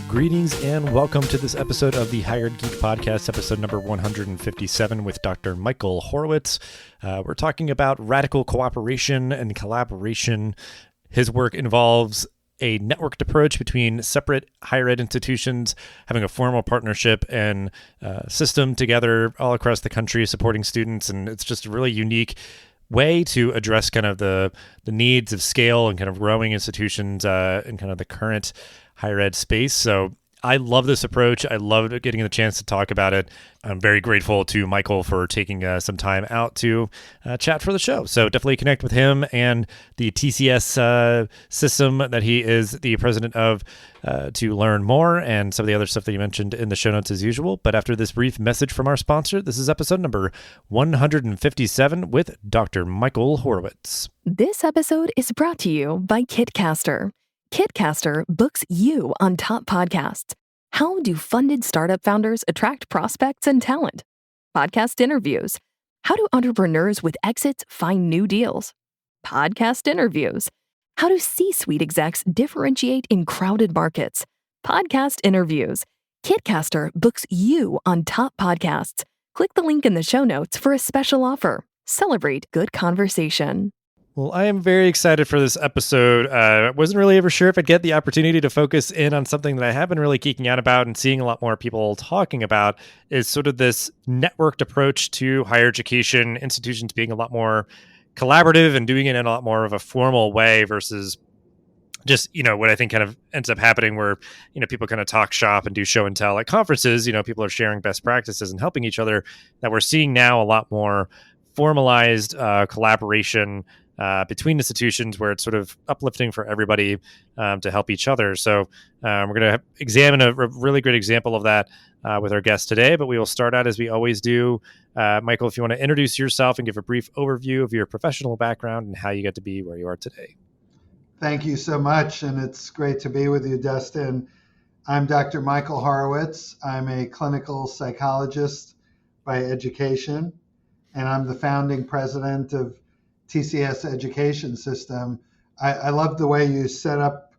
Greetings and welcome to this episode of the Hired Geek Podcast, episode number 157 with Dr. Michael Horowitz. We're talking about radical cooperation and collaboration. His work involves a networked approach between separate higher ed institutions, having a formal partnership and system together all across the country supporting students. And it's just a really unique way to address kind of the needs of scale and kind of growing institutions in kind of the current higher ed space. So I love this approach. I love getting the chance to talk about it. I'm very grateful to Michael for taking some time out to chat for the show. So definitely connect with him and the TCS system that he is the president of to learn more and some of the other stuff that you mentioned in the show notes as usual. But after this brief message from our sponsor, this is episode number 157 with Dr. Michael Horowitz. This episode is brought to you by Kitcaster. Kitcaster books you on top podcasts. How do funded startup founders attract prospects and talent? Podcast interviews. How do entrepreneurs with exits find new deals? Podcast interviews. How do C-suite execs differentiate in crowded markets? Podcast interviews. Kitcaster books you on top podcasts. Click the link in the show notes for a special offer. Celebrate good conversation. Well, I am very excited for this episode. I wasn't really ever sure if I'd get the opportunity to focus in on something that I have been really geeking out about and seeing a lot more people talking about is sort of this networked approach to higher education, institutions being a lot more collaborative and doing it in a lot more of a formal way versus just, what I think kind of ends up happening where, people kind of talk shop and do show and tell at conferences. People are sharing best practices and helping each other. That we're seeing now a lot more formalized collaboration between institutions where it's sort of uplifting for everybody to help each other. So we're going to examine a really great example of that with our guest today, but we will start out as we always do. Michael, if you want to introduce yourself and give a brief overview of your professional background and how you get to be where you are today. Thank you so much, and it's great to be with you, Dustin. I'm Dr. Michael Horowitz. I'm a clinical psychologist by education, and I'm the founding president of TCS education system. I love the way you set up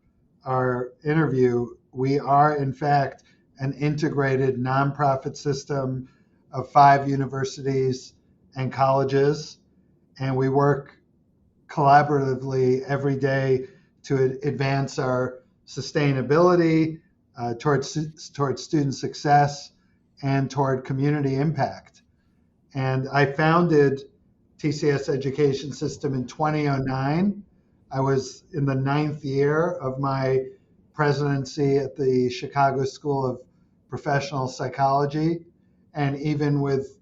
our interview. We are, in fact, an integrated nonprofit system of 5 universities and colleges, and we work collaboratively every day to advance our sustainability towards student success and toward community impact. And I founded TCS education system in 2009. I was in the 9th year of my presidency at the Chicago School of Professional Psychology. And even with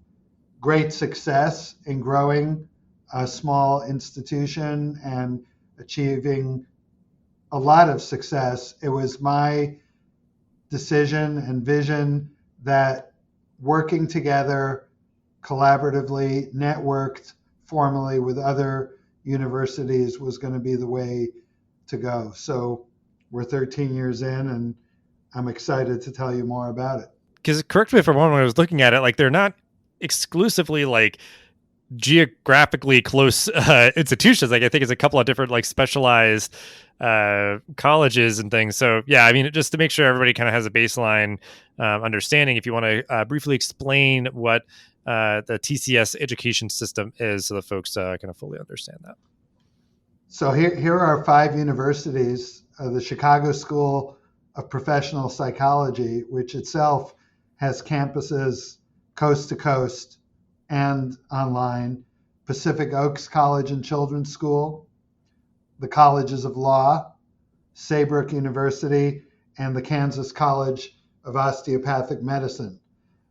great success in growing a small institution and achieving a lot of success, it was my decision and vision that working together collaboratively, networked formally with other universities was going to be the way to go. So we're 13 years in, and I'm excited to tell you more about it. Because correct me if I'm wrong, when I was looking at it, like they're not exclusively like geographically close institutions. Like I think it's a couple of different like specialized colleges and things. So yeah, I mean, just to make sure everybody kind of has a baseline understanding, if you want to briefly explain what the TCS education system is so the folks kind of fully understand that. So here are 5 universities, the Chicago School of Professional Psychology, which itself has campuses coast to coast and online, Pacific Oaks College and Children's School, the Colleges of Law, Saybrook University, and the Kansas College of Osteopathic Medicine.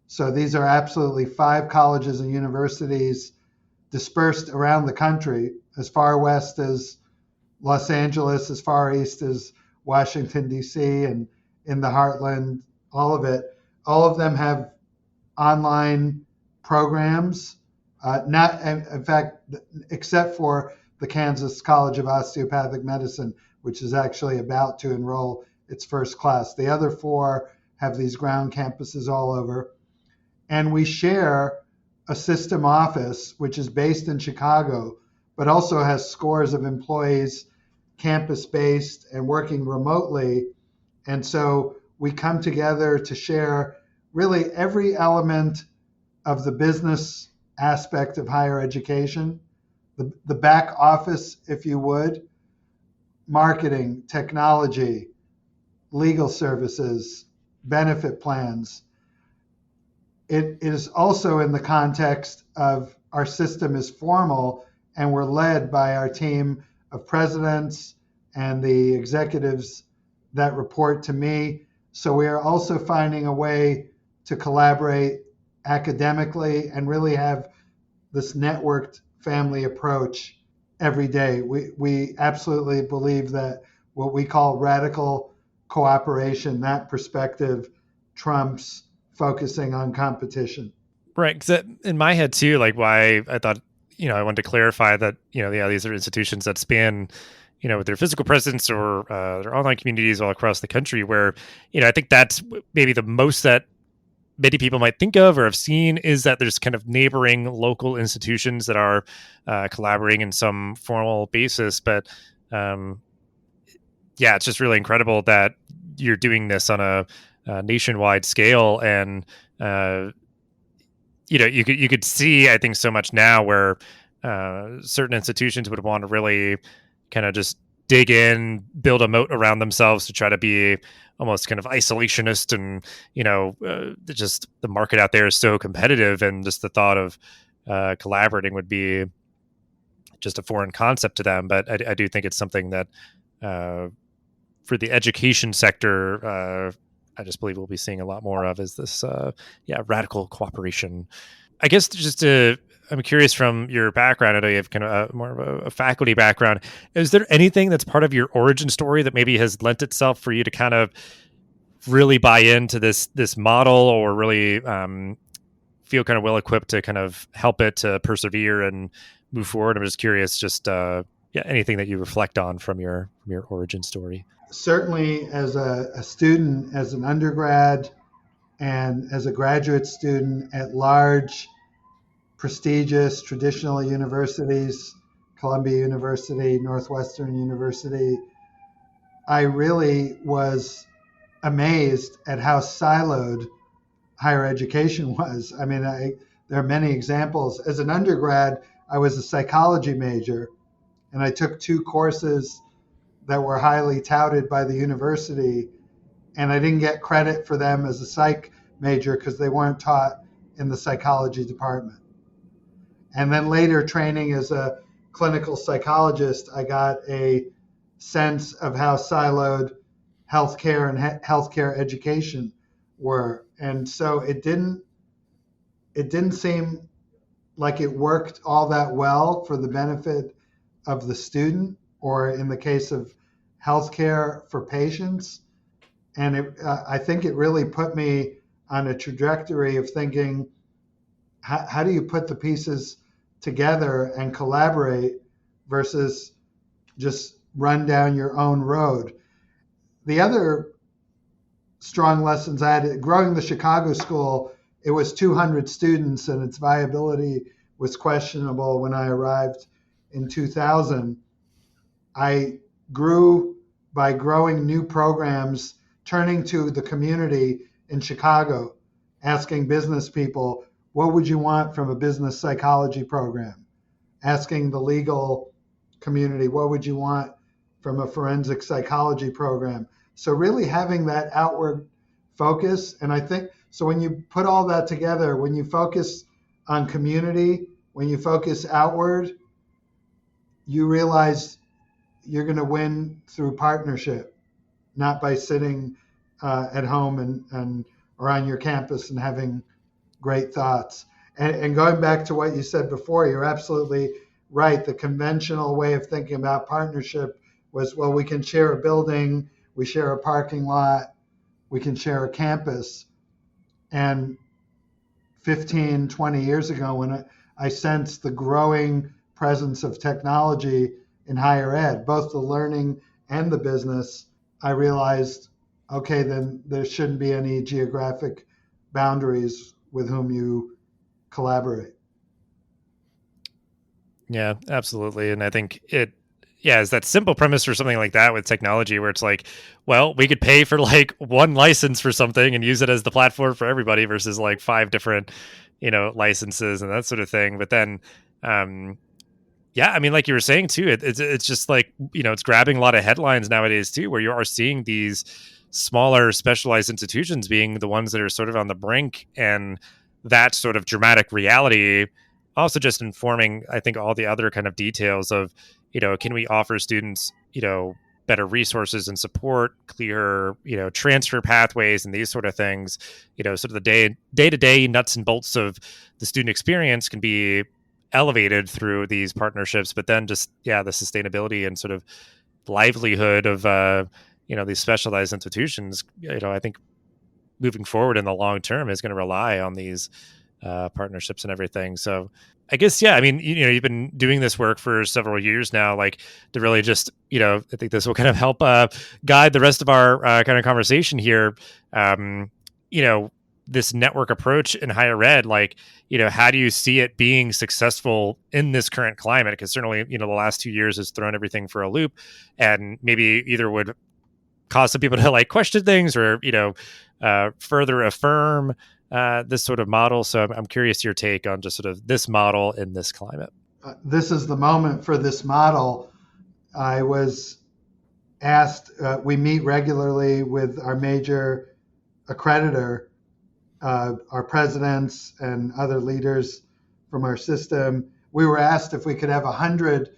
So these are absolutely 5 colleges and universities dispersed around the country, as far west as Los Angeles, as far east as Washington, D.C., and in the heartland, all of it. All of them have online programs, in fact, except for the Kansas College of Osteopathic Medicine, which is actually about to enroll its first class. The other 4 have these ground campuses all over. And we share a system office, which is based in Chicago, but also has scores of employees campus-based and working remotely. And so we come together to share really every element of the business aspect of higher education, the back office, if you would, marketing, technology, legal services, benefit plans. It is also in the context of our system is formal and we're led by our team of presidents and the executives that report to me. So we are also finding a way to collaborate academically and really have this networked family approach every day. We absolutely believe that what we call radical cooperation, that perspective trumps focusing on competition. Right. Because in my head too, like why I thought, I wanted to clarify that, these are institutions that span, with their physical presence or their online communities all across the country where, I think that's maybe the most that many people might think of or have seen is that there's kind of neighboring local institutions that are collaborating in some formal basis. But it's just really incredible that you're doing this on a nationwide scale. And, you could see, I think, so much now where certain institutions would want to really kind of just dig in, build a moat around themselves to try to be almost kind of isolationist. And, just the market out there is so competitive, and just the thought of collaborating would be just a foreign concept to them. But I do think it's something that for the education sector, I just believe we'll be seeing a lot more of is this, radical cooperation. I guess I'm curious from your background. I know you have kind of more of a faculty background. Is there anything that's part of your origin story that maybe has lent itself for you to kind of really buy into this model, or really feel kind of well equipped to kind of help it to persevere and move forward? I'm just curious, just anything that you reflect on from your origin story. Certainly as a student, as an undergrad, and as a graduate student at large, prestigious traditional universities, Columbia University, Northwestern University, I really was amazed at how siloed higher education was. I mean, there are many examples. As an undergrad, I was a psychology major, and I took 2 courses that were highly touted by the university, and I didn't get credit for them as a psych major because they weren't taught in the psychology department. And then later, training as a clinical psychologist, I got a sense of how siloed healthcare and healthcare education were. And so it didn't seem like it worked all that well for the benefit of the student, or in the case of healthcare for patients. And I think it really put me on a trajectory of thinking, how do you put the pieces together and collaborate versus just run down your own road? The other strong lessons I had growing the Chicago school, it was 200 students and its viability was questionable when I arrived in 2000. I grew by growing new programs, turning to the community in Chicago, asking business people, what would you want from a business psychology program? Asking the legal community, what would you want from a forensic psychology program? So really having that outward focus. And I think, so when you put all that together, when you focus on community, when you focus outward, you realize you're going to win through partnership, not by sitting at home and or on your campus and having great thoughts. And going back to what you said before, you're absolutely right. The conventional way of thinking about partnership was, well, we can share a building, we share a parking lot, we can share a campus. And 15, 20 years ago, when I sensed the growing presence of technology in higher ed, both the learning and the business, I realized, okay, then there shouldn't be any geographic boundaries with whom you collaborate. Yeah, absolutely. And I think it yeah, is that simple premise for something like that with technology where it's like, well, we could pay for like one license for something and use it as the platform for everybody versus like five different, licenses and that sort of thing. But then, um, yeah, I mean, like you were saying too, it's just like, it's grabbing a lot of headlines nowadays too, where you are seeing these smaller specialized institutions being the ones that are sort of on the brink, and that sort of dramatic reality also just informing, I think, all the other kind of details of, can we offer students, better resources and support, clear, transfer pathways and these sort of things, sort of the day to day nuts and bolts of the student experience can be elevated through these partnerships, but then just, yeah, the sustainability and sort of livelihood of, these specialized institutions, I think moving forward in the long term is going to rely on these partnerships and everything. So I guess, yeah, I mean, you've been doing this work for several years now, like to really just, I think this will kind of help guide the rest of our kind of conversation here. This network approach in higher ed, like, how do you see it being successful in this current climate? Because certainly, the last 2 years has thrown everything for a loop, and maybe either would cause some people to like question things or, further affirm this sort of model. So I'm curious your take on just sort of this model in this climate. This is the moment for this model. I was asked, we meet regularly with our major accreditor, our presidents and other leaders from our system. We were asked if we could have 100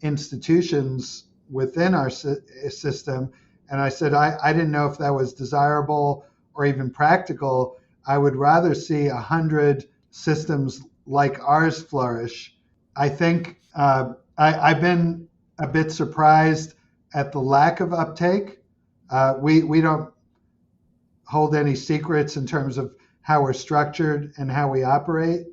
institutions within our system. And I said, I didn't know if that was desirable or even practical. I would rather see 100 systems like ours flourish. I think I've been a bit surprised at the lack of uptake. We don't hold any secrets in terms of how we're structured and how we operate.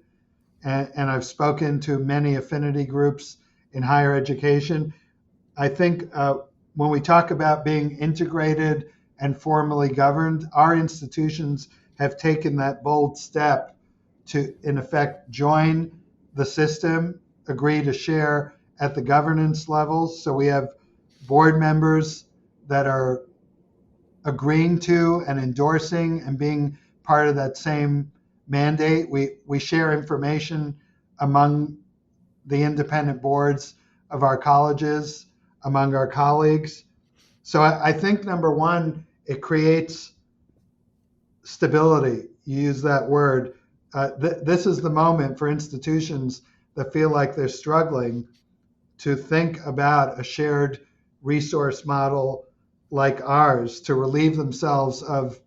And I've spoken to many affinity groups in higher education. I think when we talk about being integrated and formally governed, our institutions have taken that bold step to, in effect, join the system, agree to share at the governance levels. So we have board members that are agreeing to and endorsing and being part of that same mandate. We share information among the independent boards of our colleges, among our colleagues. So I think, number one, it creates stability. You use that word. This is the moment for institutions that feel like they're struggling to think about a shared resource model like ours to relieve themselves of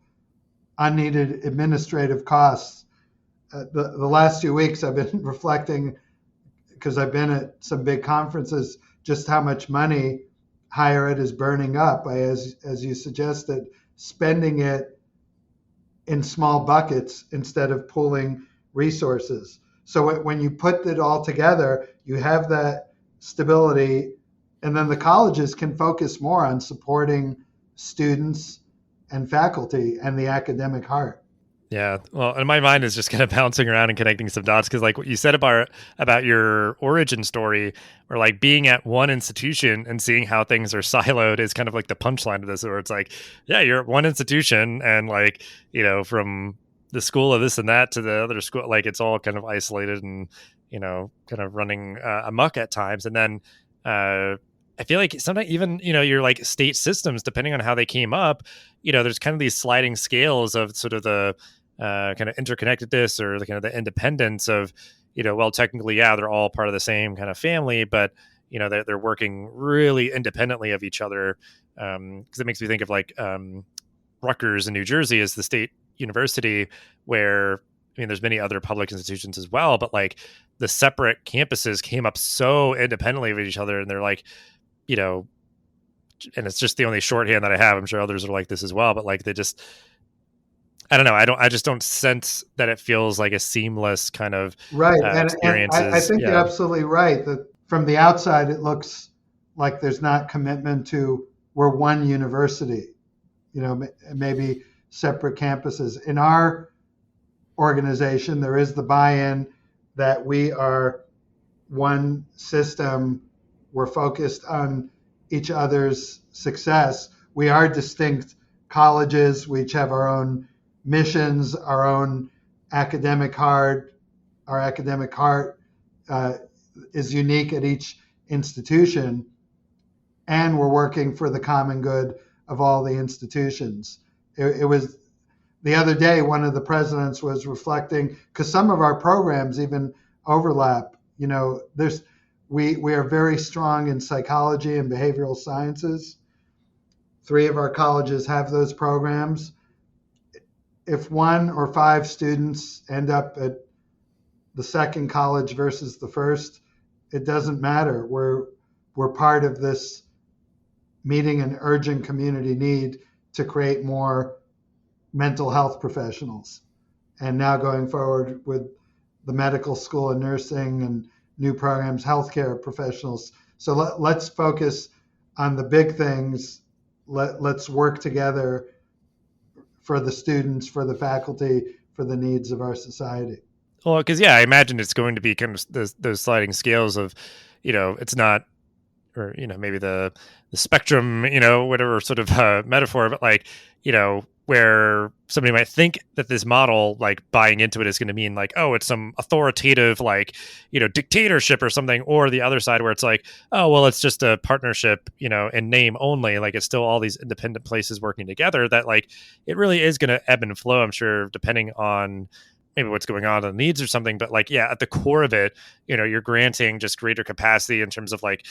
unneeded administrative costs. The last few weeks I've been reflecting, because I've been at some big conferences, just how much money higher ed is burning up by, as you suggested, spending it in small buckets instead of pooling resources. So when you put it all together, you have that stability, and then the colleges can focus more on supporting students and faculty and the academic heart. Yeah, well, and my mind is just kind of bouncing around and connecting some dots because, like what you said about your origin story, or like being at one institution and seeing how things are siloed is kind of like the punchline of this, where it's like, yeah, you're at one institution and like, from the school of this and that to the other school, like it's all kind of isolated and, kind of running amok at times. And then I feel like sometimes even, your like state systems, depending on how they came up, there's kind of these sliding scales of sort of the kind of interconnectedness or the kind of the independence of, well, technically, yeah, they're all part of the same kind of family, but, they're working really independently of each other. Because it makes me think of like Rutgers in New Jersey as the state university where, there's many other public institutions as well, but like the separate campuses came up so independently of each other, and they're like, and it's just the only shorthand that I have. I'm sure others are like this as well, but like they just, I don't know. I just don't sense that it feels like a seamless kind of right. And I think yeah. You're absolutely right that from the outside, it looks like there's not commitment to we're one university, maybe separate campuses. In our organization, there is the buy-in that we are one system we're focused on each other's success. We are distinct colleges. We each have our own missions, our own academic heart. Our academic heart is unique at each institution, and we're working for the common good of all the institutions. It was the other day, one of the presidents was reflecting, because some of our programs even overlap. We are very strong in psychology and behavioral sciences. 3 of our colleges have those programs. If 1 or 5 students end up at the second college versus the first, it doesn't matter. We're part of this meeting an urgent community need to create more mental health professionals. And now going forward with the medical school and nursing and new programs, healthcare professionals. So let's focus on the big things. Let's work together for the students, for the faculty, for the needs of our society. Well, because I imagine it's going to be kind of those sliding scales of, it's not, or maybe the spectrum, whatever sort of metaphor, but like, where somebody might think that this model, like buying into it, is going to mean like, oh, it's some authoritative, like, dictatorship or something, or the other side where it's like, oh, well, it's just a partnership, in name only. Like, it's still all these independent places working together. That like, it really is going to ebb and flow, I'm sure, depending on maybe what's going on in the needs or something. But like, at the core of it, you're granting just greater capacity in terms of like,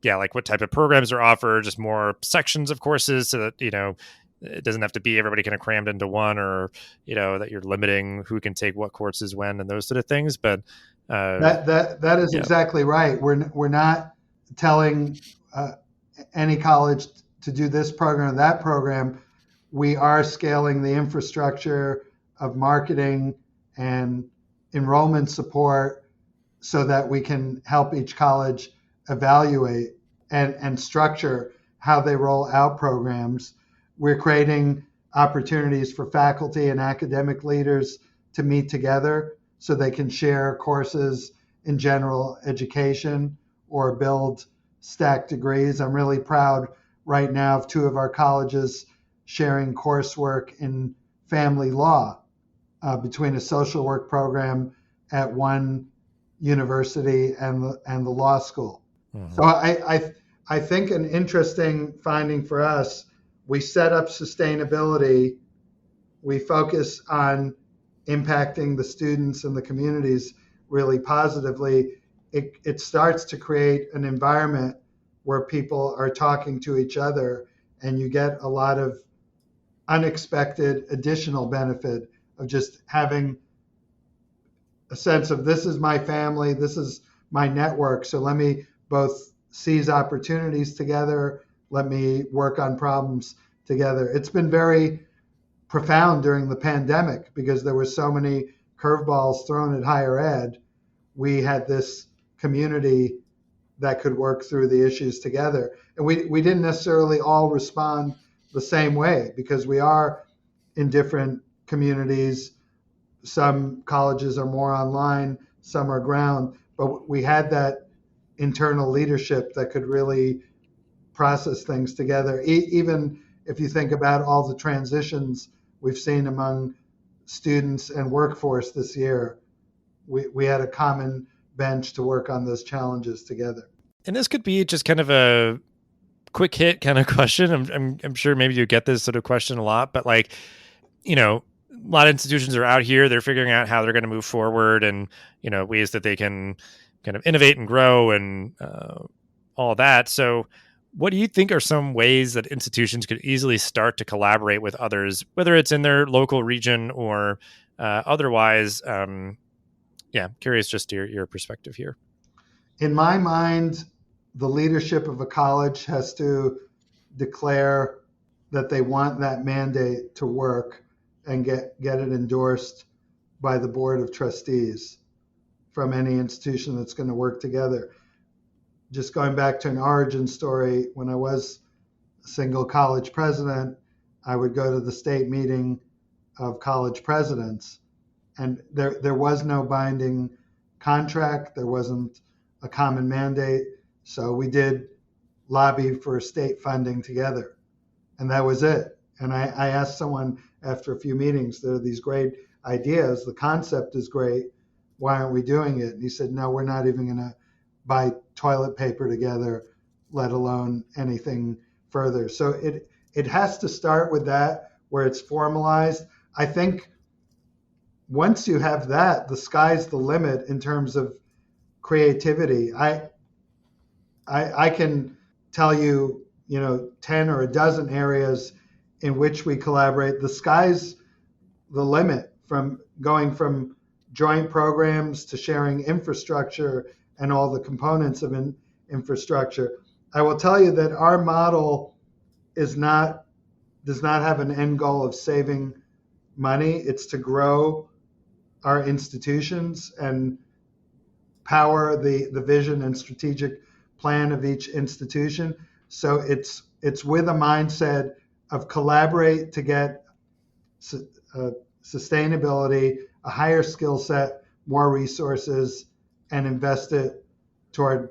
like what type of programs are offered, just more sections of courses so that, it doesn't have to be everybody kind of crammed into one, or, that you're limiting who can take what courses when and those sort of things. But that is exactly right. We're not telling any college to do this program or that program. We are scaling the infrastructure of marketing and enrollment support so that we can help each college evaluate and structure how they roll out programs. We're creating opportunities for faculty and academic leaders to meet together so they can share courses in general education or build stacked degrees. I'm really proud right now of 2 of our colleges sharing coursework in family law between a social work program at one university and the law school. Mm-hmm. So I think an interesting finding for us, we set up sustainability, we focus on impacting the students and the communities really positively. It starts to create an environment where people are talking to each other, and you get a lot of unexpected additional benefit of just having a sense of, this is my family, this is my network, so let me both seize opportunities together, let me work on problems together. It's been very profound during the pandemic because there were so many curveballs thrown at higher ed. We had this community that could work through the issues together. And we didn't necessarily all respond the same way because we are in different communities. Some colleges are more online, some are ground, but we had that internal leadership that could really process things together. Even if you think about all the transitions we've seen among students and workforce this year, we had a common bench to work on those challenges together. And this could be just kind of a quick hit kind of question. I'm sure maybe you get this sort of question a lot, but like, a lot of institutions are out here, they're figuring out how they're going to move forward and, ways that they can kind of innovate and grow and all that. So what do you think are some ways that institutions could easily start to collaborate with others, whether it's in their local region or otherwise? Curious just your perspective here. In my mind, the leadership of a college has to declare that they want that mandate to work and get it endorsed by the board of trustees from any institution that's going to work together. Just going back to an origin story, when I was a single college president, I would go to the state meeting of college presidents, and there was no binding contract. There wasn't a common mandate. So we did lobby for state funding together, and that was it. And I asked someone after a few meetings, there are these great ideas. The concept is great. Why aren't we doing it? And he said, no, we're not even going to buy toilet paper together, let alone anything further. So it has to start with that, where it's formalized. I think once you have that, the sky's the limit in terms of creativity. I can tell you, 10 or a dozen areas in which we collaborate. The sky's the limit, from going from joint programs to sharing infrastructure and all the components of infrastructure. I will tell you that our model does not have an end goal of saving money. It's to grow our institutions and power the vision and strategic plan of each institution. So it's with a mindset of collaborate to get sustainability, a higher skill set, more resources, and invest it toward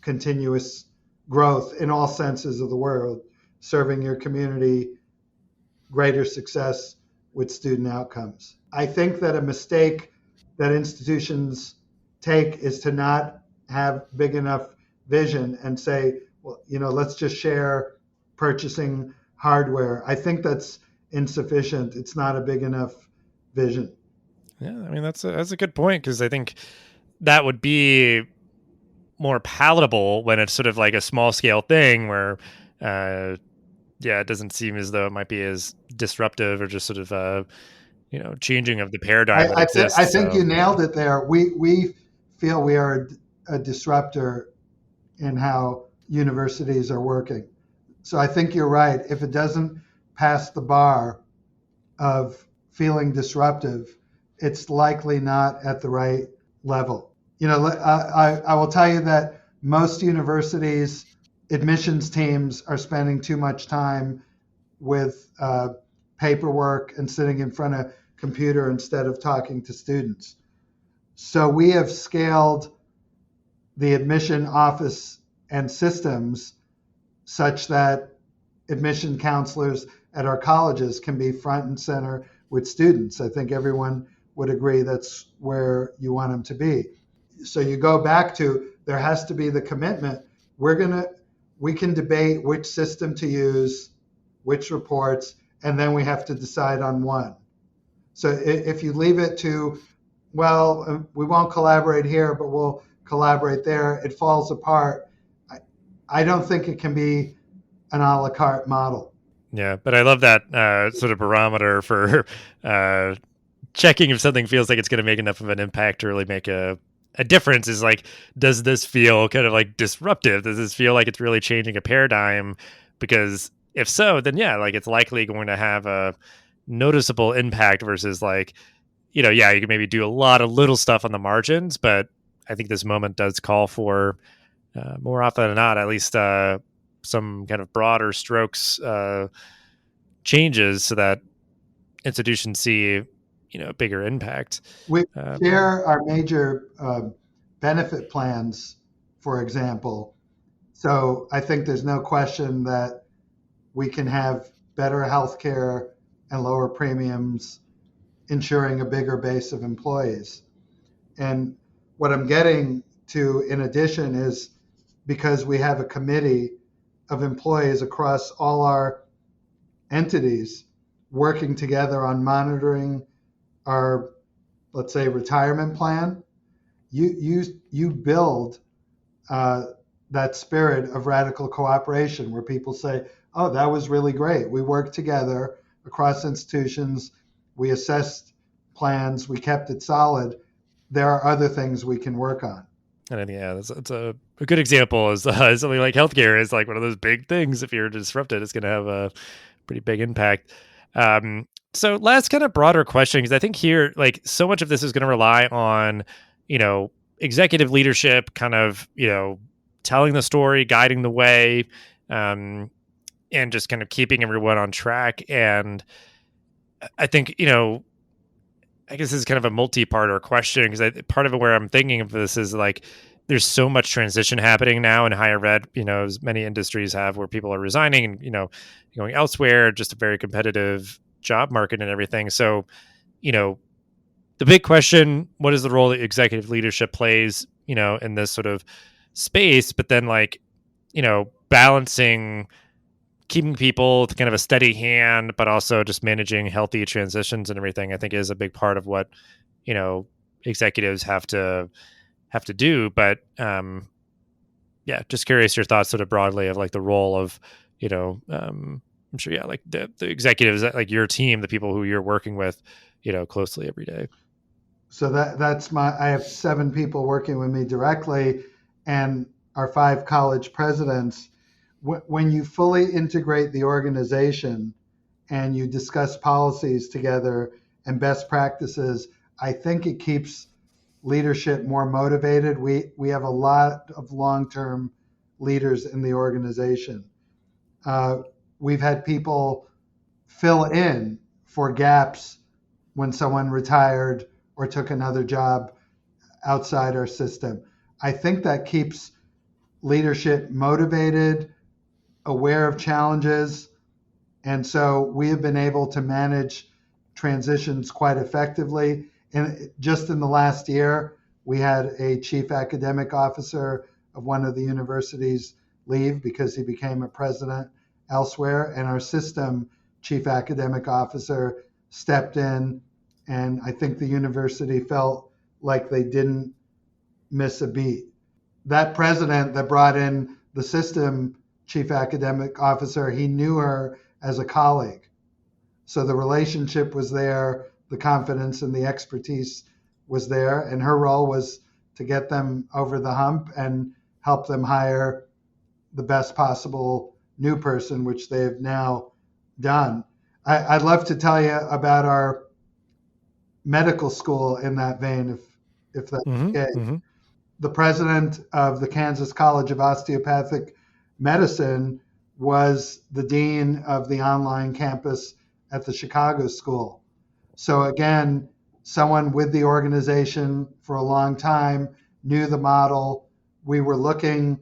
continuous growth in all senses of the word, serving your community, greater success with student outcomes. I think that a mistake that institutions take is to not have big enough vision and say, well, let's just share purchasing hardware. I think that's insufficient. It's not a big enough vision. Yeah, I mean, that's a good point, because I think that would be more palatable when it's sort of like a small scale thing where, it doesn't seem as though it might be as disruptive or just sort of, changing of the paradigm that exists. I think you nailed it there. We feel we are a disruptor in how universities are working. So I think you're right. If it doesn't pass the bar of feeling disruptive, it's likely not at the right level. I will tell you that most universities' admissions teams are spending too much time with paperwork and sitting in front of a computer instead of talking to students. So we have scaled the admission office and systems such that admission counselors at our colleges can be front and center with students. I think everyone would agree that's where you want them to be. So you go back to, there has to be the commitment. We can debate which system to use, which reports, and then we have to decide on one. So if you leave it to, well, we won't collaborate here, but we'll collaborate there, it falls apart. I don't think it can be an a la carte model. Yeah, but I love that sort of barometer for checking if something feels like it's going to make enough of an impact to really make a difference. Is like, does this feel kind of like disruptive? Does this feel like it's really changing a paradigm? Because if so, then like it's likely going to have a noticeable impact versus like, you can maybe do a lot of little stuff on the margins, but I think this moment does call for more often than not, at least some kind of broader strokes changes so that institutions see, bigger impact. We share our major benefit plans, for example. So I think there's no question that we can have better healthcare and lower premiums, ensuring a bigger base of employees. And what I'm getting to, in addition, is because we have a committee of employees across all our entities working together on monitoring our, let's say, retirement plan, you build that spirit of radical cooperation where people say, oh, that was really great. We worked together across institutions. We assessed plans. We kept it solid. There are other things we can work on. And I think, it's a good example is something like healthcare is like one of those big things. If you're disrupted, it's going to have a pretty big impact. So last kind of broader question, because I think here, like, so much of this is going to rely on, executive leadership, kind of, telling the story, guiding the way, and just kind of keeping everyone on track. And I think, I guess this is kind of a multi-parter question, because part of it where I'm thinking of this is like, there's so much transition happening now in higher ed, as many industries have, where people are resigning and, going elsewhere, just a very competitive job market and everything. So, the big question, what is the role that executive leadership plays, in this sort of space, but then balancing keeping people with kind of a steady hand, but also just managing healthy transitions and everything, I think is a big part of what, executives have to do. But just curious your thoughts sort of broadly of like the role of, I'm sure, like the executives, like your team, the people who you're working with, closely every day. So I have 7 people working with me directly, and our 5 college presidents. When you fully integrate the organization and you discuss policies together and best practices, I think it keeps leadership more motivated. We have a lot of long-term leaders in the organization. We've had people fill in for gaps when someone retired or took another job outside our system. I think that keeps leadership motivated, aware of challenges, and so we have been able to manage transitions quite effectively. And just in the last year, we had a chief academic officer of one of the universities leave because he became a president elsewhere, and our system chief academic officer stepped in, and I think the university felt like they didn't miss a beat. That president that brought in the system chief academic officer, he knew her as a colleague. So the relationship was there, the confidence and the expertise was there, and her role was to get them over the hump and help them hire the best possible new person, which they have now done. I'd love to tell you about our medical school in that vein, if that's okay. Mm-hmm. The president of the Kansas College of Osteopathic Medicine was the dean of the online campus at the Chicago School. So again, someone with the organization for a long time, knew the model. We were looking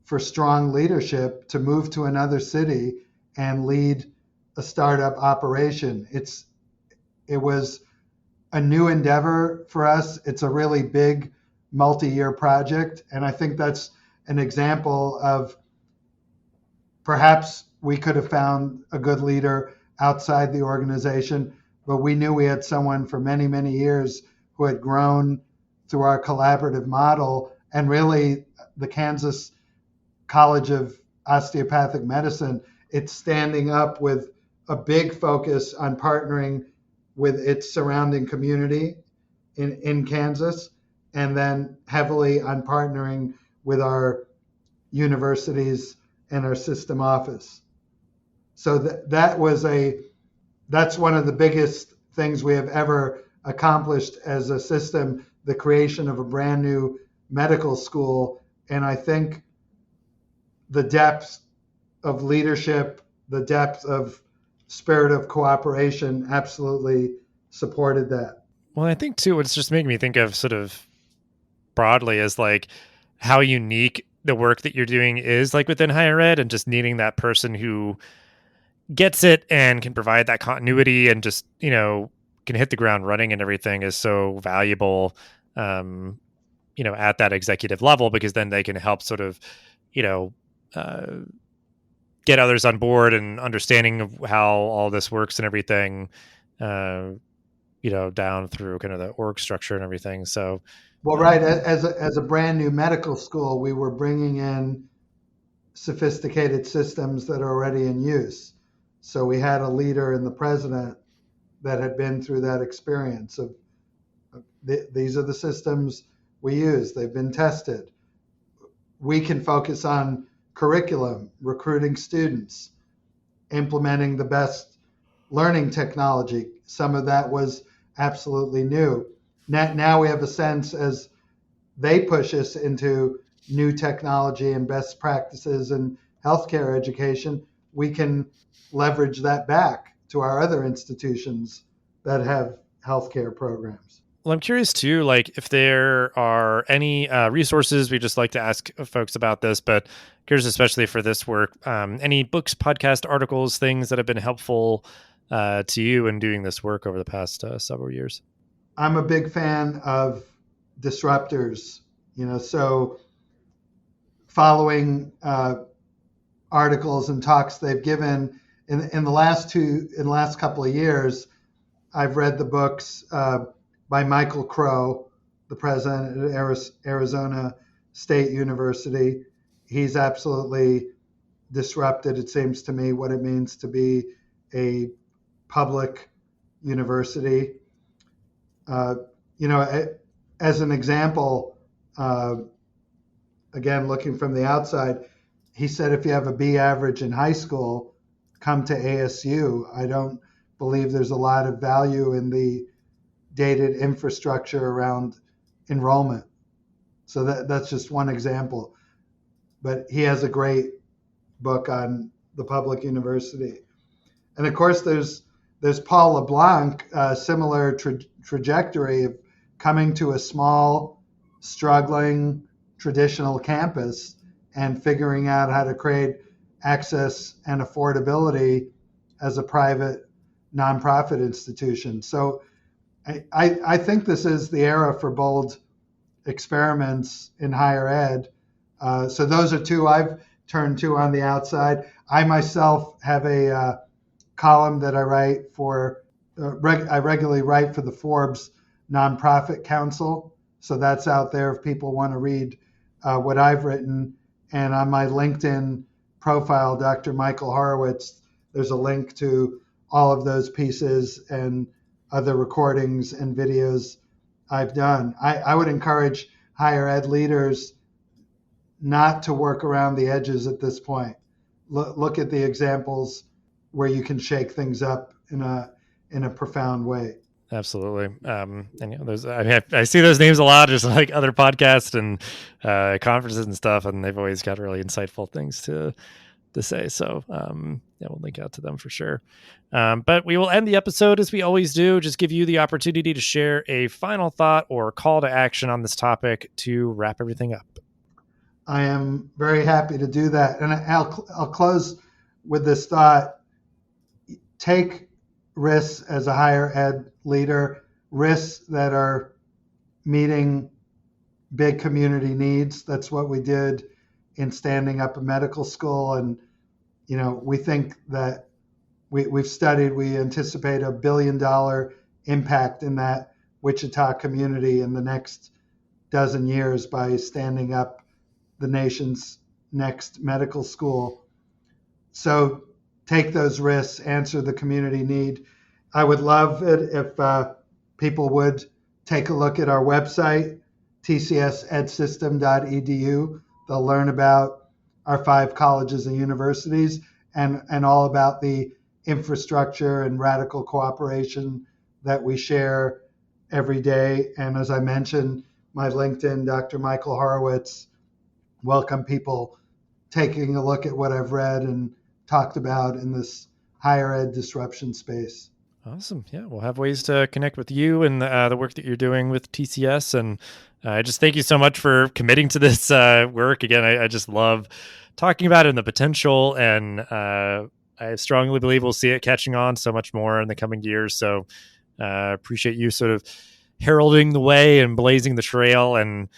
for strong leadership to move to another city and lead a startup operation. It was a new endeavor for us. It's a really big multi-year project. And I think that's an example of perhaps we could have found a good leader outside the organization, but we knew we had someone for many, many years who had grown through our collaborative model. And really, the Kansas College of Osteopathic Medicine, it's standing up with a big focus on partnering with its surrounding community in Kansas, and then heavily on partnering with our universities and our system office. So that's one of the biggest things we have ever accomplished as a system, the creation of a brand new medical school. And I think the depth of leadership, the depth of spirit of cooperation absolutely supported that. Well, I think too, what's just making me think of sort of broadly is like how unique the work that you're doing is like within higher ed, and just needing that person who gets it and can provide that continuity and just, can hit the ground running and everything is so valuable, at that executive level, because then they can help sort of, get others on board and understanding of how all this works and everything, down through kind of the org structure and everything. So, well, right. As a brand new medical school, we were bringing in sophisticated systems that are already in use. So we had a leader in the president that had been through that experience of these are the systems we use. They've been tested. We can focus on curriculum, recruiting students, implementing the best learning technology. Some of that was absolutely new. Now we have a sense, as they push us into new technology and best practices in healthcare education, we can leverage that back to our other institutions that have healthcare programs. Well, I'm curious too, like if there are any resources. We just like to ask folks about this, but curious especially for this work, any books, podcast articles, things that have been helpful to you in doing this work over the past several years. I'm a big fan of disruptors, so following articles and talks they've given in the last couple of years, I've read the books by Michael Crow, the president at Arizona State University. He's absolutely disrupted, it seems to me, what it means to be a public university. As an example, again, looking from the outside, he said if you have a B average in high school, come to ASU. I don't believe there's a lot of value in the dated infrastructure around enrollment. So that's just one example. But he has a great book on the public university. And of course, there's Paul LeBlanc, similar trajectory of coming to a small, struggling, traditional campus and figuring out how to create access and affordability as a private nonprofit institution. So I think this is the era for bold experiments in higher ed. So those are two I've turned to on the outside. I myself have a column that I write for, I regularly write for the Forbes Nonprofit Council. So that's out there if people want to read what I've written. And on my LinkedIn profile, Dr. Michael Horowitz, there's a link to all of those pieces and other recordings and videos I've done. I would encourage higher ed leaders not to work around the edges at this point. Look at the examples where you can shake things up in a profound way. Absolutely. And there's, I see those names a lot, just like other podcasts and conferences and stuff, and they've always got really insightful things to say. So we'll link out to them for sure. But we will end the episode as we always do. Just give you the opportunity to share a final thought or call to action on this topic to wrap everything up. I am very happy to do that. And I'll close with this thought. Take risks as a higher ed leader, risks that are meeting big community needs. That's what we did in standing up a medical school. And, we think that we've studied, we anticipate $1 billion impact in that Wichita community in the next dozen years by standing up the nation's next medical school. So take those risks, answer the community need. I would love it if people would take a look at our website, tcsedsystem.edu. They'll learn about our 5 colleges and universities and all about the infrastructure and radical cooperation that we share every day. And as I mentioned, my LinkedIn, Dr. Michael Horowitz, welcome people taking a look at what I've read and talked about in this higher ed disruption space. Awesome. Yeah, we'll have ways to connect with you and the work that you're doing with TCS. And I just thank you so much for committing to this work. Again, I just love talking about it and the potential. And I strongly believe we'll see it catching on so much more in the coming years. So appreciate you sort of heralding the way and blazing the trail and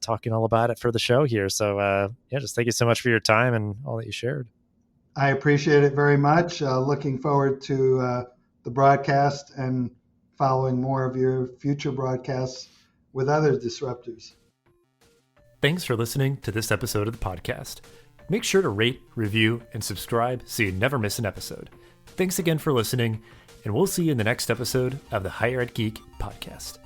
talking all about it for the show here. So just thank you so much for your time and all that you shared. I appreciate it very much. Looking forward to the broadcast and following more of your future broadcasts with other disruptors. Thanks for listening to this episode of the podcast. Make sure to rate, review, and subscribe so you never miss an episode. Thanks again for listening, and we'll see you in the next episode of the Higher Ed Geek podcast.